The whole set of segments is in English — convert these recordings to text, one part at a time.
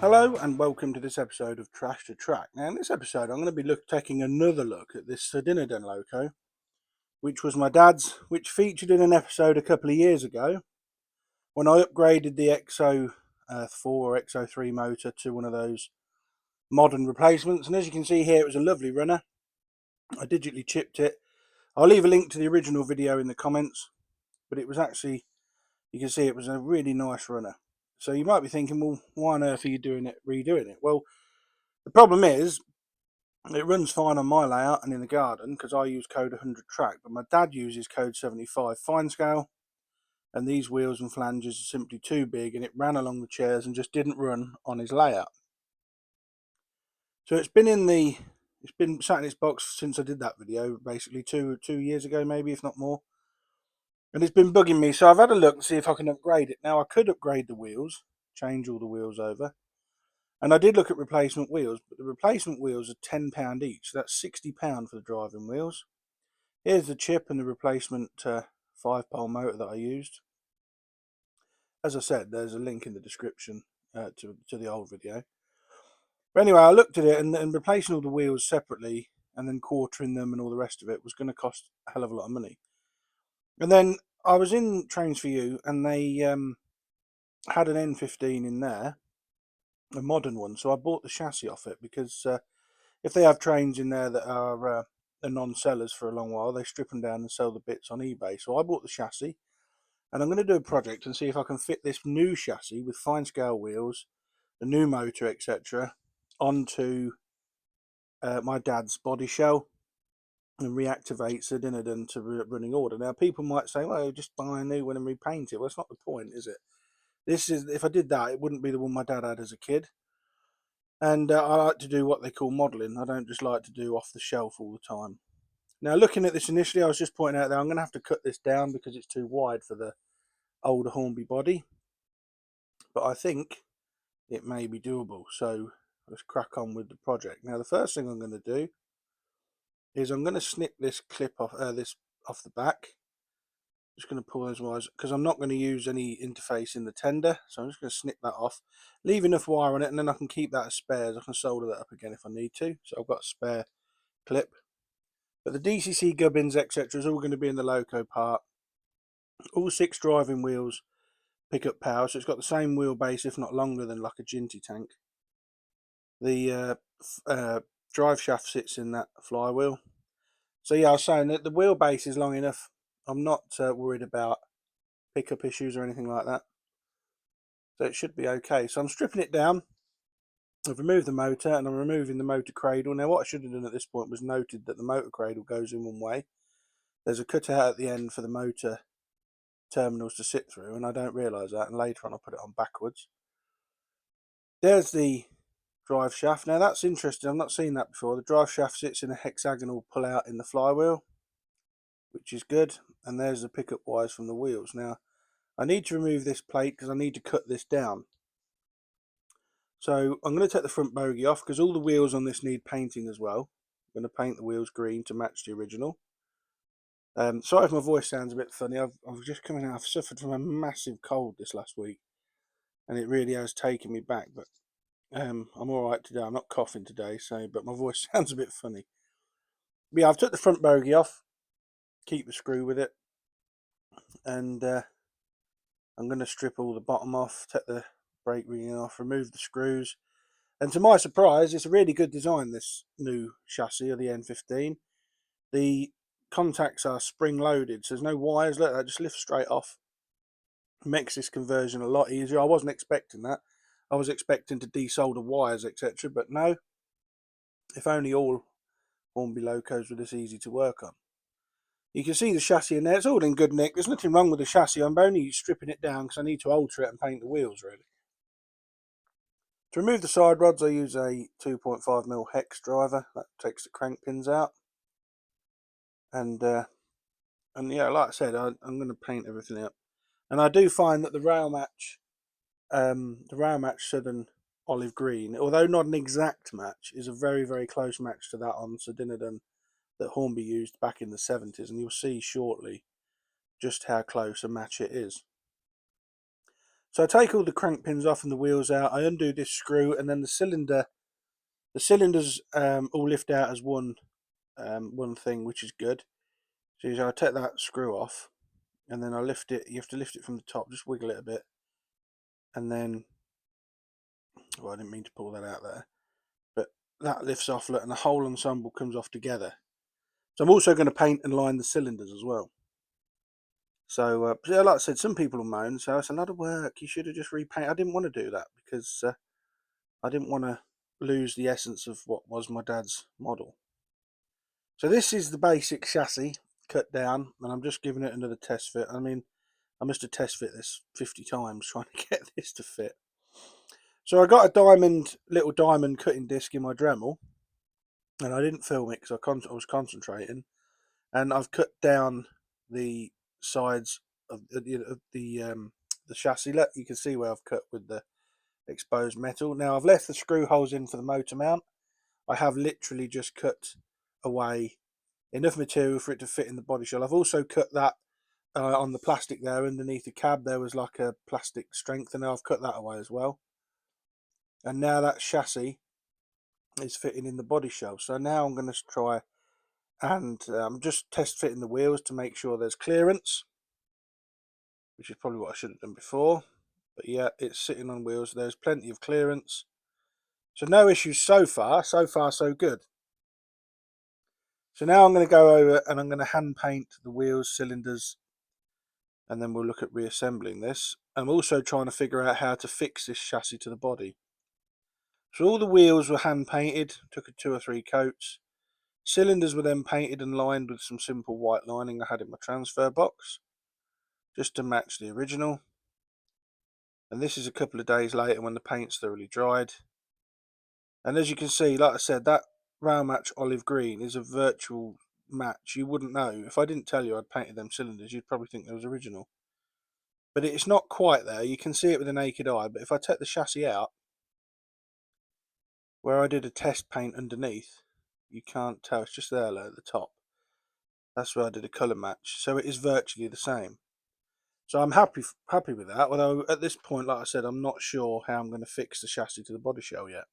Hello and welcome to this episode of Trash to Track. Now in this episode I'm going to be taking another look at this Sir Dinadan loco, which was my dad's, which featured in an episode a couple of years ago when I upgraded the XO4 or XO3 motor to one of those modern replacements. And as you can see here, it was a lovely runner. I digitally chipped it. I'll leave a link to the original video in the comments, but it was actually, you can see it was a really nice runner. So you might be thinking, well, why on earth are you redoing it? Well, the problem is, it runs fine on my layout and in the garden because I use code 100 track, but my dad uses code 75 fine scale, and these wheels and flanges are simply too big, and it ran along the chairs and just didn't run on his layout. So it's been sat in its box since I did that video, basically two years ago, maybe, if not more. And it's been bugging me, so I've had a look and see if I can upgrade it. Now I could upgrade the wheels, change all the wheels over. And I did look at replacement wheels, but the replacement wheels are £10 each. So that's £60 for the driving wheels. Here's the chip and the replacement 5-pole motor that I used. As I said, there's a link in the description to the old video. But anyway, I looked at it, and replacing all the wheels separately and then quartering them and all the rest of it was going to cost a hell of a lot of money. And then I was in Trains for You, and they had an N15 in there, a modern one. So I bought the chassis off it because if they have trains in there that are non-sellers for a long while, they strip them down and sell the bits on eBay. So I bought the chassis, and I'm going to do a project and see if I can fit this new chassis with fine scale wheels, the new motor, etc., onto my dad's body shell and reactivate Sir Dinadan to running order. Now, people might say, well, just buy a new one and repaint it. Well, that's not the point, is it? This is, if I did that, it wouldn't be the one my dad had as a kid. And I like to do what they call modelling. I don't just like to do off the shelf all the time. Now, looking at this initially, I was just pointing out that I'm going to have to cut this down because it's too wide for the older Hornby body. But I think it may be doable. So let's crack on with the project. Now, the first thing I'm going to do is I'm going to snip this clip off off the back. Just going to pull those wires because I'm not going to use any interface in the tender. So I'm just going to snip that off, leave enough wire on it, and then I can keep that as spares. I can solder that up again if I need to. So I've got a spare clip. But the DCC gubbins, etc., is all going to be in the loco part. All 6 driving wheels pick up power, so it's got the same wheelbase, if not longer, than like a Ginty tank. The drive shaft sits in that flywheel. So yeah, I was saying that the wheelbase is long enough. I'm not worried about pickup issues or anything like that. So it should be okay. So I'm stripping it down. I've removed the motor and I'm removing the motor cradle. Now what I should have done at this point was noted that the motor cradle goes in one way. There's a cutout at the end for the motor terminals to sit through, and I don't realise that, and later on I'll put it on backwards. There's the drive shaft. Now that's interesting, I've not seen that before. The drive shaft sits in a hexagonal pull out in the flywheel, which is good, and there's the pickup wires from the wheels. Now I need to remove this plate because I need to cut this down. So I'm going to take the front bogie off because all the wheels on this need painting as well. I'm going to paint the wheels green to match the original. Sorry if my voice sounds a bit funny. I've just come in. I've suffered from a massive cold this last week, and it really has taken me back. But I'm all right today. I'm not coughing today, but my voice sounds a bit funny. But yeah, I've took the front bogie off. Keep the screw with it, and I'm going to strip all the bottom off. Take the brake ring off. Remove the screws. And to my surprise, it's a really good design. This new chassis of the N15. The contacts are spring loaded, so there's no wires. Look, that just lifts straight off. Makes this conversion a lot easier. I wasn't expecting that. I was expecting to desolder wires, etc. But no. If only all Hornby locos were this easy to work on. You can see the chassis in there. It's all in good nick. There's nothing wrong with the chassis. I'm only stripping it down because I need to alter it and paint the wheels, really. To remove the side rods, I use a 2.5mm hex driver. That takes the crank pins out. And yeah, like I said, I'm going to paint everything up. And I do find that the rail match Southern Olive Green, although not an exact match, is a very, very close match to that on Sir Dinadan that Hornby used back in the 70s, and you'll see shortly just how close a match it is. So I take all the crank pins off and the wheels out. I undo this screw, and then the cylinders all lift out as one thing, which is good. So I take that screw off, and then I lift it. You have to lift it from the top, just wiggle it a bit, and then, well, I didn't mean to pull that out there, but that lifts off, and the whole ensemble comes off together. So I'm also going to paint and line the cylinders as well. So yeah, like I said, some people will moan, so it's a lot of work. You should have just repainted. I didn't want to do that because I didn't want to lose the essence of what was my dad's model. So this is the basic chassis cut down, and I'm just giving it another test fit. I mean, I must have test fit this 50 times trying to get this to fit. So I got a little diamond cutting disc in my Dremel, and I didn't film it because I was concentrating. And I've cut down the sides of the chassis. Look, you can see where I've cut with the exposed metal. Now I've left the screw holes in for the motor mount. I have literally just cut away enough material for it to fit in the body shell. I've also cut that on the plastic there underneath the cab. There was like a plastic strengthener. I've cut that away as well. And now that chassis is fitting in the body shell. So now I'm going to try and I'm just test fitting the wheels to make sure there's clearance, which is probably what I should have done before. But yeah, it's sitting on wheels. There's plenty of clearance. So no issues so far. So far, so good. So now I'm going to go over and I'm going to hand paint the wheels, cylinders, and then we'll look at reassembling this. I'm also trying to figure out how to fix this chassis to the body. So all the wheels were hand painted, took 2 or 3 coats. Cylinders were then painted and lined with some simple white lining I had in my transfer box, just to match the original. And this is a couple of days later when the paint's thoroughly dried. And as you can see, like I said, that rail match olive green is a virtual match. You wouldn't know. If I didn't tell you I'd painted them cylinders, you'd probably think they was original. But it's not quite there. You can see it with the naked eye, but if I take the chassis out, where I did a test paint underneath, you can't tell. It's just there at the top. That's where I did a colour match. So it is virtually the same. So I'm happy with that, although at this point, like I said, I'm not sure how I'm going to fix the chassis to the body shell yet.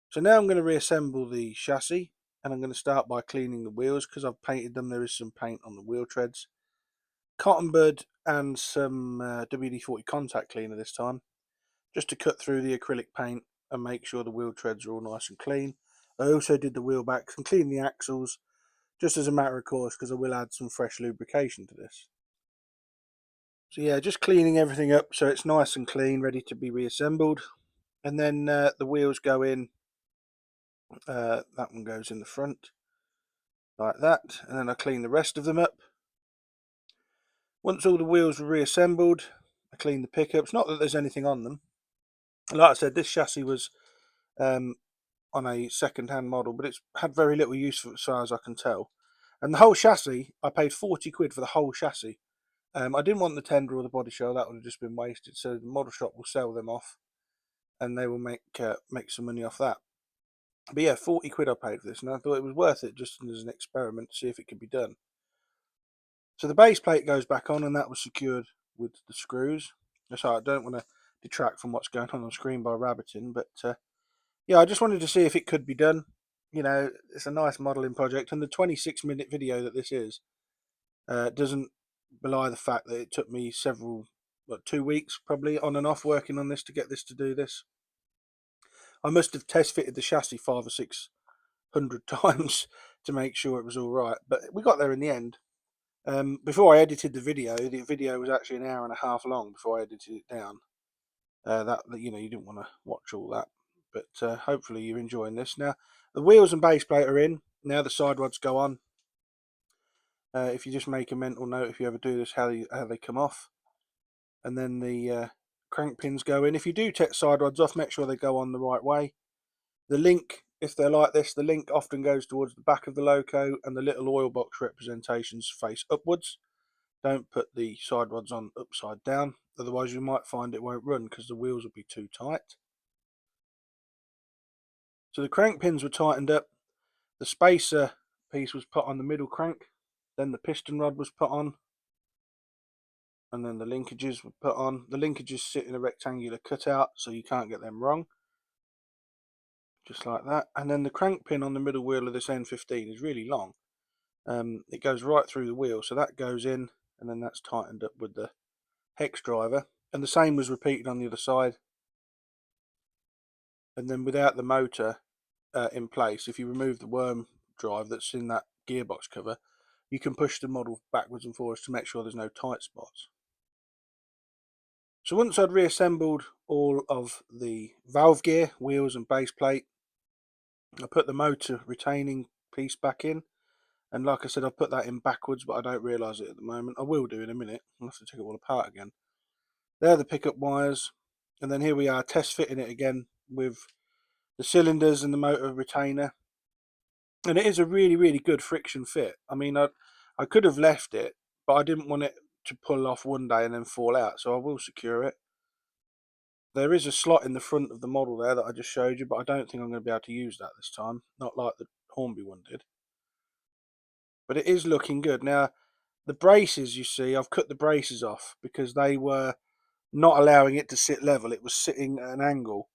So now I'm going to reassemble the chassis, and I'm going to start by cleaning the wheels because I've painted them. There is some paint on the wheel treads. Cotton bud and some WD-40 contact cleaner this time, just to cut through the acrylic paint and make sure the wheel treads are all nice and clean. I also did the wheel backs and cleaned the axles, just as a matter of course, because I will add some fresh lubrication to this. So yeah, just cleaning everything up so it's nice and clean, ready to be reassembled. And then the wheels go in. That one goes in the front, like that. And then I clean the rest of them up. Once all the wheels were reassembled, I cleaned the pickups. Not that there's anything on them. Like I said, this chassis was on a second-hand model, but it's had very little use for it as far as I can tell. And the whole chassis, I paid 40 quid for the whole chassis. I didn't want the tender or the body shell, that would have just been wasted. So the model shop will sell them off, and they will make some money off that. But yeah, 40 quid I paid for this, and I thought it was worth it just as an experiment to see if it could be done. So the base plate goes back on, and that was secured with the screws. So I don't want to detract from what's going on the screen by rabbiting, but yeah, I just wanted to see if it could be done. You know, it's a nice modelling project, and the 26-minute video that this is doesn't belie the fact that it took me 2 weeks probably on and off working on this to get this to do this. I must have test fitted the chassis 500 or 600 times to make sure it was all right, but we got there in the end. Before I edited the video was actually 1.5 hours long before I edited it down. That you know, you didn't want to watch all that, but hopefully you're enjoying this. Now the wheels and base plate are in. Now the side rods go on. If you just make a mental note, if you ever do this, how they come off, and then the crank pins go in. If you do take side rods off, make sure they go on the right way. The link, if they're like this, the link often goes towards the back of the loco, and the little oil box representations face upwards. Don't put the side rods on upside down, otherwise you might find it won't run because the wheels will be too tight. So the crank pins were tightened up, the spacer piece was put on the middle crank, then the piston rod was put on, and then the linkages were put on. The linkages sit in a rectangular cutout, so you can't get them wrong. Just like that. And then the crank pin on the middle wheel of this N15 is really long. It goes right through the wheel, so that goes in, and then that's tightened up with the hex driver. And the same was repeated on the other side. And then without the motor in place, if you remove the worm drive that's in that gearbox cover, you can push the model backwards and forwards to make sure there's no tight spots. So once I'd reassembled all of the valve gear, wheels and base plate, I put the motor retaining piece back in. And like I said, I've put that in backwards, but I don't realise it at the moment. I will do in a minute. I'll have to take it all apart again. There are the pickup wires. And then here we are test fitting it again with the cylinders and the motor retainer. And it is a really, really good friction fit. I mean, I could have left it, but I didn't want it to pull off one day and then fall out. So I will secure it. There is a slot in the front of the model there that I just showed you, but I don't think I'm going to be able to use that this time. Not like the Hornby one did. But it is looking good. Now, the braces, you see, I've cut the braces off because they were not allowing it to sit level. It was sitting at an angle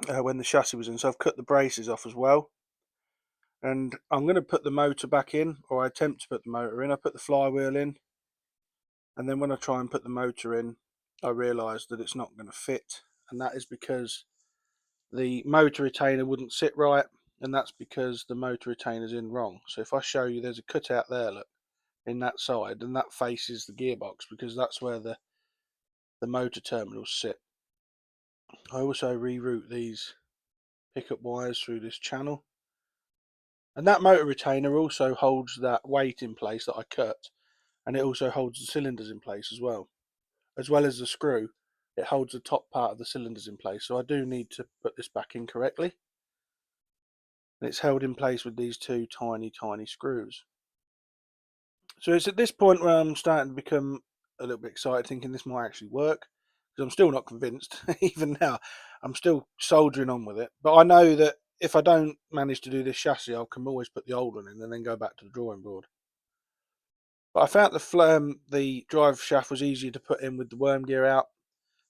when the chassis was in. So I've cut the braces off as well. And I'm going to put the motor back in, or I attempt to put the motor in. I put the flywheel in. And then when I try and put the motor in, I realise that it's not going to fit. And that is because the motor retainer wouldn't sit right. And that's because the motor retainer's in wrong. So if I show you, there's a cutout there, look, in that side, and that faces the gearbox because that's where the motor terminals sit. I also reroute these pickup wires through this channel, and that motor retainer also holds that weight in place that I cut, and it also holds the cylinders in place as well as the screw. It holds the top part of the cylinders in place, so I do need to put this back in correctly, and it's held in place with these two tiny screws. So it's at this point where I'm starting to become a little bit excited, thinking this might actually work, because I'm still not convinced. Even now, I'm still soldering on with it. But I know that if I don't manage to do this chassis, I can always put the old one in and then go back to the drawing board. But I found the drive shaft was easier to put in with the worm gear out.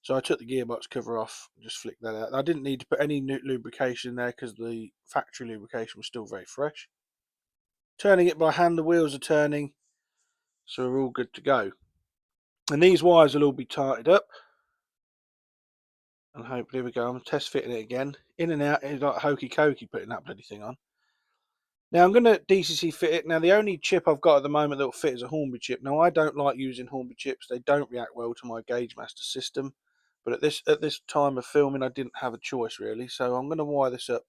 So I took the gearbox cover off, just flicked that out. I didn't need to put any new lubrication in there because the factory lubrication was still very fresh. Turning it by hand, the wheels are turning, so we're all good to go. And these wires will all be tightened up. And hopefully, here we go. I'm test fitting it again. In and out. It's like hokey cokey putting that bloody thing on. Now I'm going to DCC fit it. Now the only chip I've got at the moment that will fit is a Hornby chip. Now I don't like using Hornby chips. They don't react well to my Gauge Master system. But at this time of filming, I didn't have a choice really. So I'm going to wire this up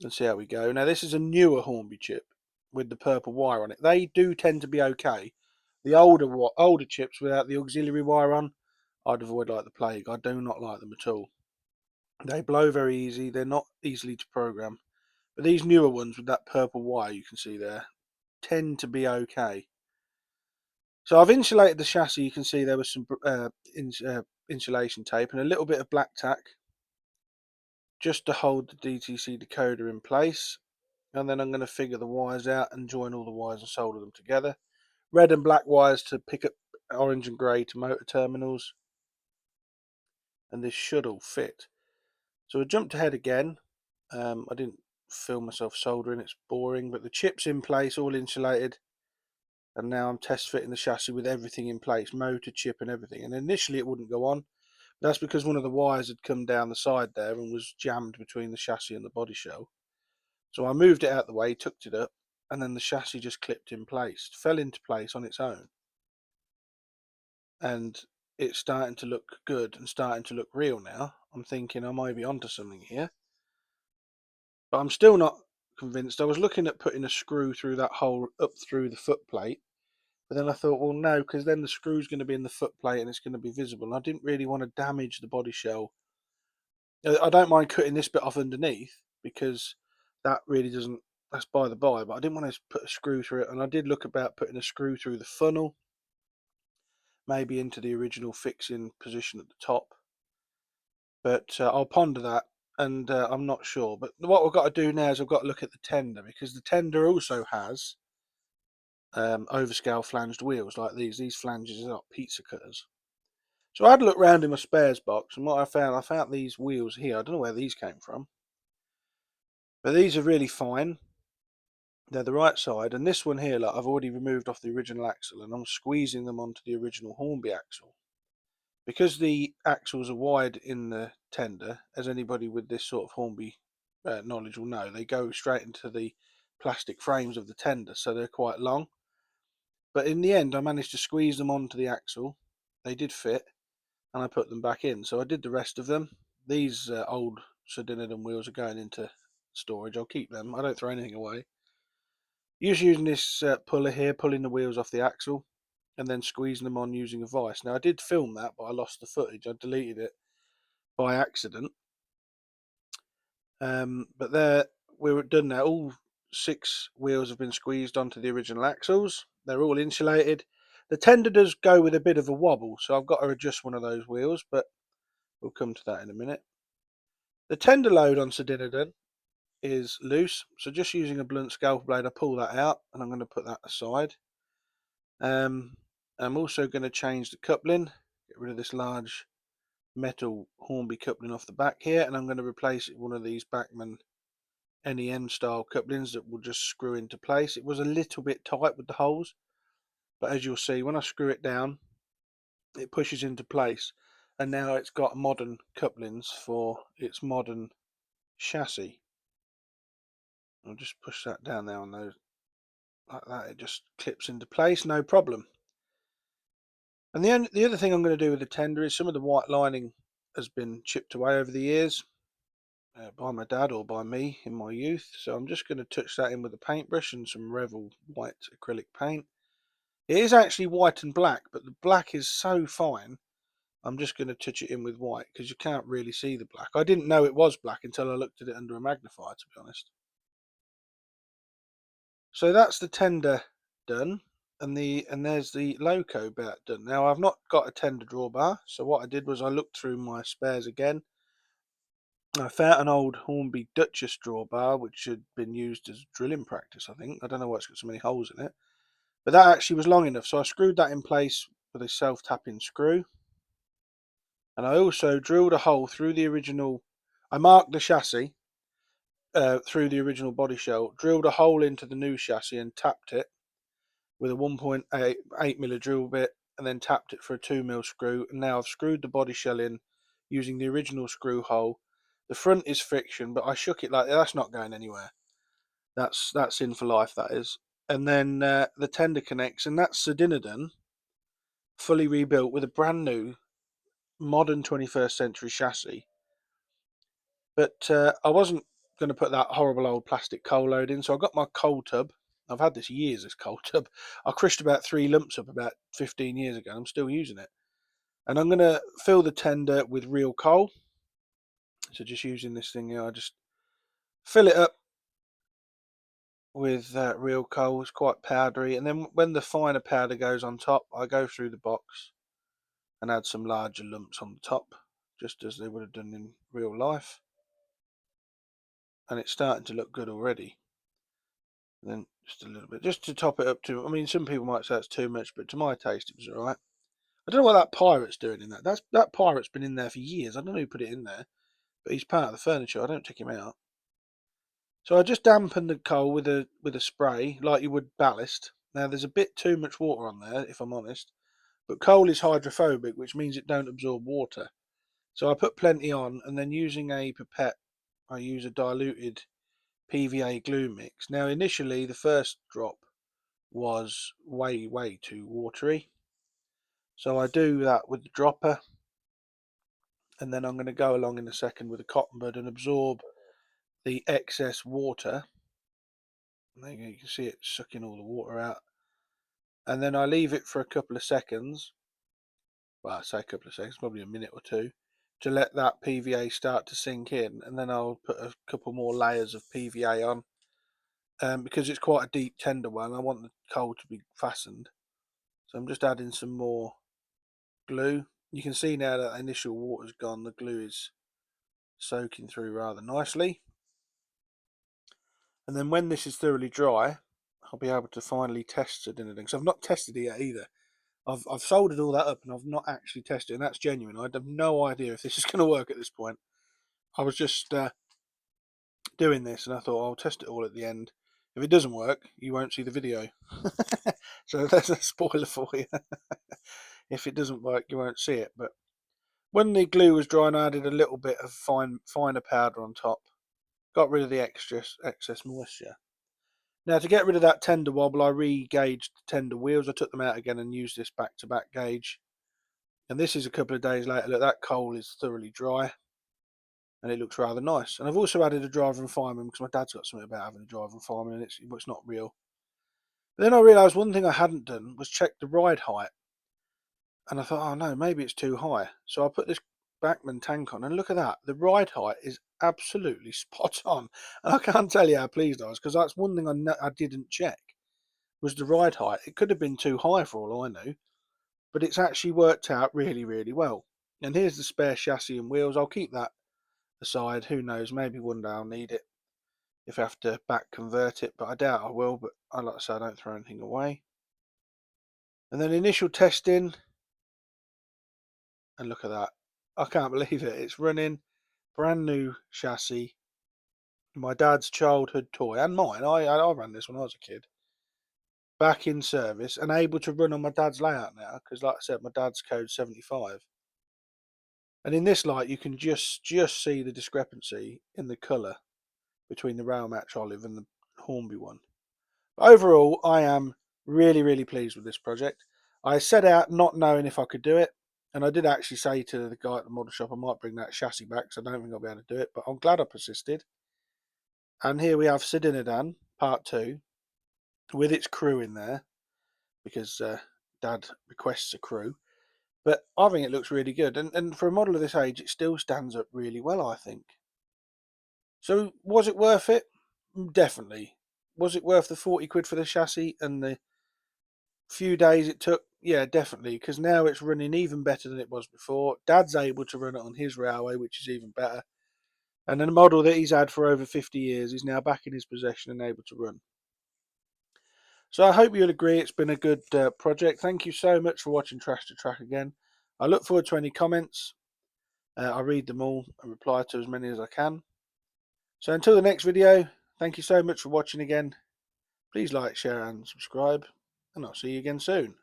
and see how we go. Now this is a newer Hornby chip with the purple wire on it. They do tend to be okay. The older chips without the auxiliary wire on, I'd avoid like the plague. I do not like them at all. They blow very easy. They're not easily to program. But these newer ones with that purple wire you can see there tend to be okay. So I've insulated the chassis. You can see there was some insulation tape and a little bit of black tack just to hold the DTC decoder in place. And then I'm going to figure the wires out and join all the wires and solder them together. Red and black wires to pick up orange and grey to motor terminals. And this should all fit. So I jumped ahead again. I didn't film myself soldering, it's boring, but the chip's in place, all insulated. And now I'm test fitting the chassis with everything in place, motor, chip and everything. And initially it wouldn't go on. That's because one of the wires had come down the side there and was jammed between the chassis and the body shell. So I moved it out of the way, tucked it up, and then the chassis just clipped in place, fell into place on its own. And it's starting to look good and starting to look real now. I'm thinking I might be onto something here. But I'm still not convinced. I was looking at putting a screw through that hole up through the foot plate. But then I thought, well, no, because then the screw's going to be in the foot plate and it's going to be visible. And I didn't really want to damage the body shell. I don't mind cutting this bit off underneath because that really doesn't, that's by the by. But I didn't want to put a screw through it. And I did look about putting a screw through the funnel, maybe into the original fixing position at the top. But I'll ponder that, and I'm not sure. But what we've got to do now is I've got to look at the tender, because the tender also has overscale flanged wheels like these. These flanges are like pizza cutters. So I had a look round in my spares box, and what I found these wheels here. I don't know where these came from, but these are really fine. They're the right side, and this one here, like, I've already removed off the original axle, and I'm squeezing them onto the original Hornby axle. Because the axles are wide in the tender, as anybody with this sort of Hornby knowledge will know, they go straight into the plastic frames of the tender, so they're quite long. But in the end, I managed to squeeze them onto the axle. They did fit, and I put them back in. So I did the rest of them. These old Sir Dinadan wheels are going into storage. I'll keep them. I don't throw anything away. Just using this puller here, pulling the wheels off the axle, and then squeezing them on using a vise. Now I did film that, but I lost the footage. I deleted it by accident. But there, we're done now. All 6 wheels have been squeezed onto the original axles. They're all insulated. The tender does go with a bit of a wobble, so I've got to adjust one of those wheels, but we'll come to that in a minute. The tender load on Sir Dinadan is loose, so just using a blunt scalpel blade, I pull that out, and I'm going to put that aside. I'm also going to change the coupling, get rid of this large metal Hornby coupling off the back here, and I'm going to replace it with one of these Bachmann NEM style couplings that will just screw into place. It was a little bit tight with the holes, but as you'll see, when I screw it down, it pushes into place, and now it's got modern couplings for its modern chassis. I'll just push that down there on those like that. It just clips into place, no problem. And the other thing I'm going to do with the tender is some of the white lining has been chipped away over the years by my dad or by me in my youth. So I'm just going to touch that in with a paintbrush and some Revel white acrylic paint. It is actually white and black, but the black is so fine. I'm just going to touch it in with white because you can't really see the black. I didn't know it was black until I looked at it under a magnifier, to be honest. So that's the tender done, and there's the loco bit done. Now I've not got a tender drawbar, so what I did was I looked through my spares again. I found an old Hornby Duchess drawbar which had been used as drilling practice, I think. I don't know why it's got so many holes in it, but that actually was long enough, so I screwed that in place with a self-tapping screw. And I also drilled a hole through the original. I marked the chassis through the original body shell, drilled a hole into the new chassis and tapped it with a 1.8mm drill bit, and then tapped it for a 2mm screw. And now I've screwed the body shell in using the original screw hole. The front is friction, but I shook it like that. That's not going anywhere. That's in for life, that is. And then the tender connects, and that's Sir Dinadan fully rebuilt with a brand new modern 21st century chassis. But I wasn't going to put that horrible old plastic coal load in, so I got my coal tub. I've had this years, this coal tub. I crushed about 3 lumps up about 15 years ago, and I'm still using it. And I'm going to fill the tender with real coal. So just using this thing here, I just fill it up with real coal. It's quite powdery. And then when the finer powder goes on top, I go through the box and add some larger lumps on the top, just as they would have done in real life. And it's starting to look good already. And then just a little bit, just to top it up to, I mean, some people might say it's too much, but to my taste it was alright. I don't know what that pirate's doing in that. That pirate's been in there for years. I don't know who put it in there, but he's part of the furniture. I don't take him out. So I just dampen the coal with a spray like you would ballast. Now there's a bit too much water on there, if I'm honest, but coal is hydrophobic, which means it don't absorb water. So I put plenty on, and then using a pipette, I use a diluted PVA glue mix. Now initially the first drop was way too watery, so I do that with the dropper, and then I'm going to go along in a second with a cotton bud and absorb the excess water. There you can see it sucking all the water out, and then I leave it for a couple of seconds. Well, I say a couple of seconds, probably a minute or two, to let that PVA start to sink in, and then I'll put a couple more layers of PVA on. Because it's quite a deep tender one, I want the coal to be fastened, so I'm just adding some more glue. You can see now that the initial water's gone, the glue is soaking through rather nicely. And then when this is thoroughly dry, I'll be able to finally test Sir Dinadan, because I've not tested it yet either. I've soldered all that up and I've not actually tested it, and that's genuine. I have no idea if this is going to work at this point. I was just doing this and I thought I'll test it all at the end. If it doesn't work, you won't see the video. So there's a spoiler for you. If it doesn't work, you won't see it. But when the glue was drying, I added a little bit of finer powder on top. Got rid of the excess moisture. Now, to get rid of that tender wobble, I re-gauged the tender wheels. I took them out again and used this back-to-back gauge. And this is a couple of days later. Look, that coal is thoroughly dry. And it looks rather nice. And I've also added a driver and fireman, because my dad's got something about having a driver and fireman, and it's not real. But then I realised one thing I hadn't done was check the ride height. And I thought, oh no, maybe it's too high. So I put this Bachmann tank on, and look at that. The ride height is absolutely spot on. And I can't tell you how pleased I was, because that's one thing I didn't check, was the ride height. It could have been too high for all I knew, but it's actually worked out really, really well. And here's the spare chassis and wheels. I'll keep that aside. Who knows, maybe one day I'll need it if I have to back convert it, but I doubt I will. But like I say, I don't throw anything away. And then initial testing, and look at that. I can't believe it. It's running, brand new chassis, my dad's childhood toy, and mine. I ran this when I was a kid, back in service and able to run on my dad's layout now, because like I said, my dad's code 75. And in this light, you can just see the discrepancy in the colour between the Rail Match Olive and the Hornby one. But overall, I am really, really pleased with this project. I set out not knowing if I could do it, and I did actually say to the guy at the model shop I might bring that chassis back, because I don't think I'll be able to do it, but I'm glad I persisted. And here we have Sir Dinadan Part 2 with its crew in there, because Dad requests a crew. But I think it looks really good, and for a model of this age, it still stands up really well, I think. So, was it worth it? Definitely. Was it worth the 40 quid for the chassis and the few days it took? Yeah, definitely, because now it's running even better than it was before. Dad's able to run it on his railway, which is even better. And then a model that he's had for over 50 years is now back in his possession and able to run. So I hope you'll agree it's been a good project. Thank you so much for watching Trash to Track again. I look forward to any comments. I read them all and reply to as many as I can. So until the next video, thank you so much for watching again. Please like, share and subscribe, and I'll see you again soon.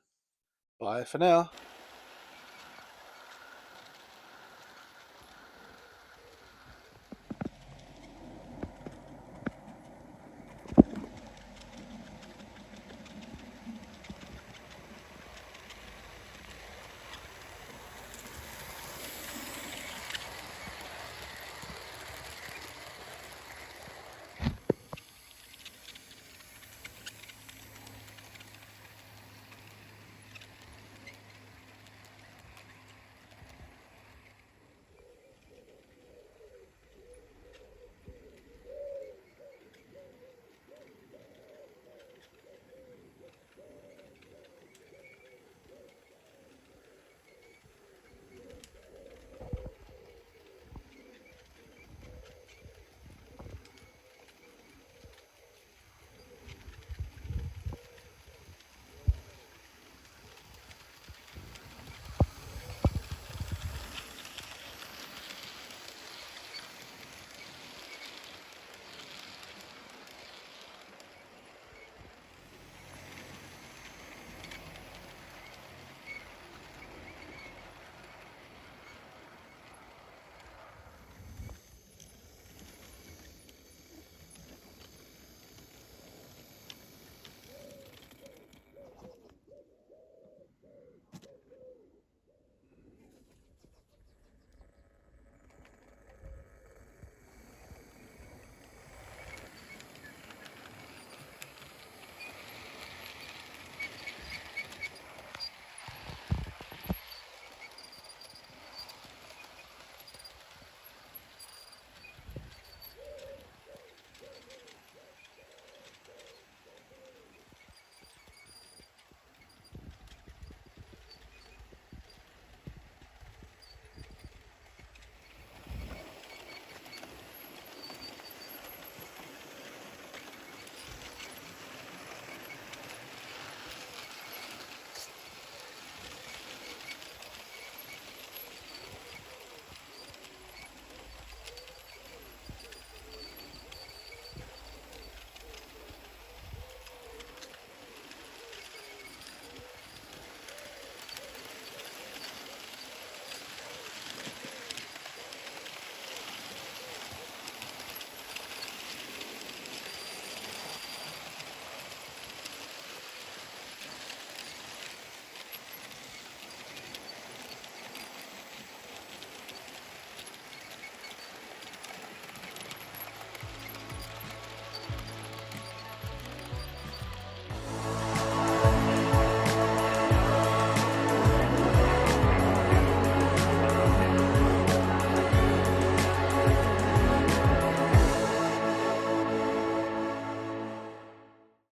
Bye for now.